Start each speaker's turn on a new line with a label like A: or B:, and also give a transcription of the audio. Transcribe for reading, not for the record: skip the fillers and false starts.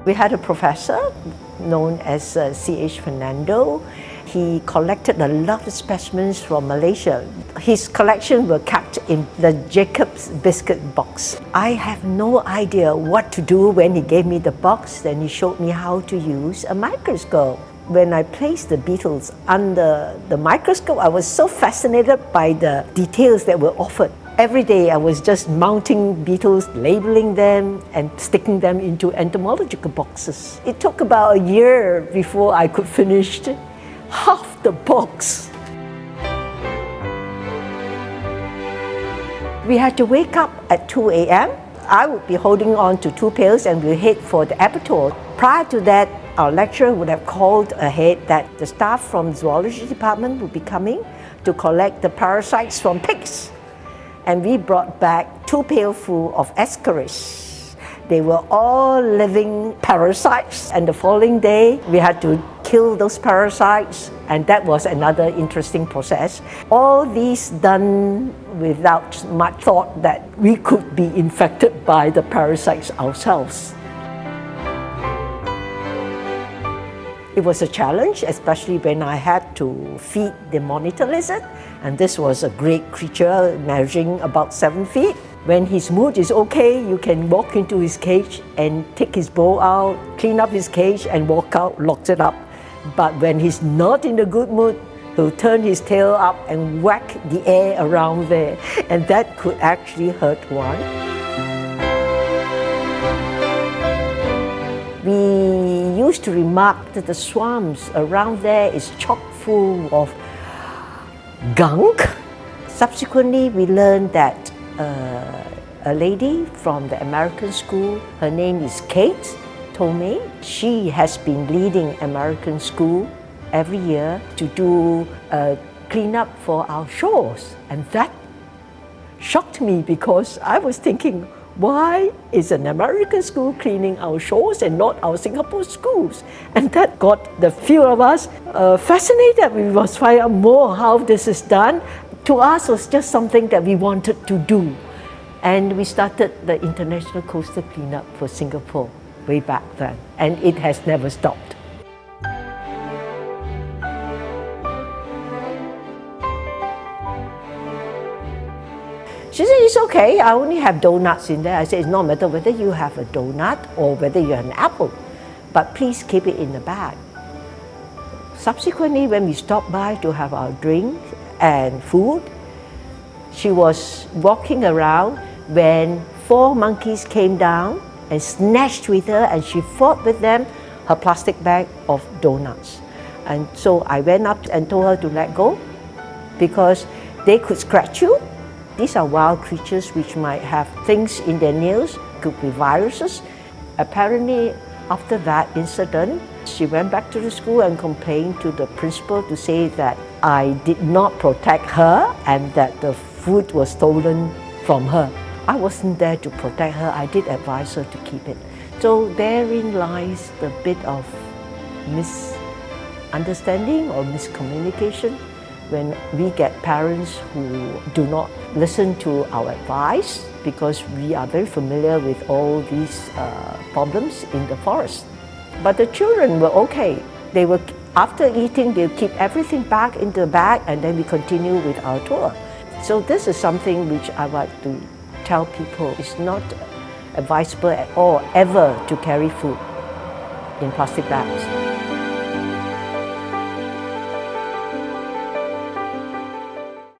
A: We had a professor known as C.H. Fernando. He collected a lot of specimens from Malaysia. His collection were kept in the Jacob's biscuit box. I have no idea what to do when he gave me the box. Then he showed me how to use a microscope. When I placed the beetles under the microscope, I was so fascinated by the details that were offered. Every day I was just mounting beetles, labeling them and sticking them into entomological boxes. It took about a year before I could finish half the box. We had to wake up at 2 a.m. I would be holding on to 2 pails and we'll head for the abattoir. Prior to that, our lecturer would have called ahead that the staff from the zoology department would be coming to collect the parasites from pigs. And we brought back 2 pailfuls of ascaris. They were all living parasites, and the following day we had to kill those parasites, and that was another interesting process. All these done without much thought that we could be infected by the parasites ourselves. It was a challenge, especially when I had to feed the monitor lizard, and this was a great creature measuring about 7 feet. When his mood is okay, you can walk into his cage and take his bowl out, clean up his cage and walk out, lock it up. But when he's not in a good mood, he'll turn his tail up and whack the air around there, and that could actually hurt one. We used to remark that the swamps around there is chock full of gunk. Subsequently, we learned that a lady from the American school, her name is Kate, told me she has been leading American school every year to do a cleanup for our shores. And that shocked me because I was thinking, why is an American school cleaning our shores and not our Singapore schools? And that got the few of us fascinated. We must find out more how this is done. To us, it was just something that we wanted to do. And we started the International Coastal Cleanup for Singapore way back then. And it has never stopped. She said, it's okay, I only have donuts in there. I said, it's no matter whether you have a donut or whether you have an apple, but please keep it in the bag. Subsequently, when we stopped by to have our drink and food, she was walking around when 4 monkeys came down and snatched with her, and she fought with them her plastic bag of donuts. And so I went up and told her to let go because they could scratch you. These are wild creatures which might have things in their nails, could be viruses. Apparently, after that incident, she went back to the school and complained to the principal to say that I did not protect her and that the food was stolen from her. I wasn't there to protect her, I did advise her to keep it. So therein lies the bit of misunderstanding or miscommunication when we get parents who do not listen to our advice because we are very familiar with all these problems in the forest. But the children were okay. They were, after eating, they'll keep everything back into the bag and then we continue with our tour. So this is something which I like to tell people. It's not advisable at all ever to carry food in plastic bags.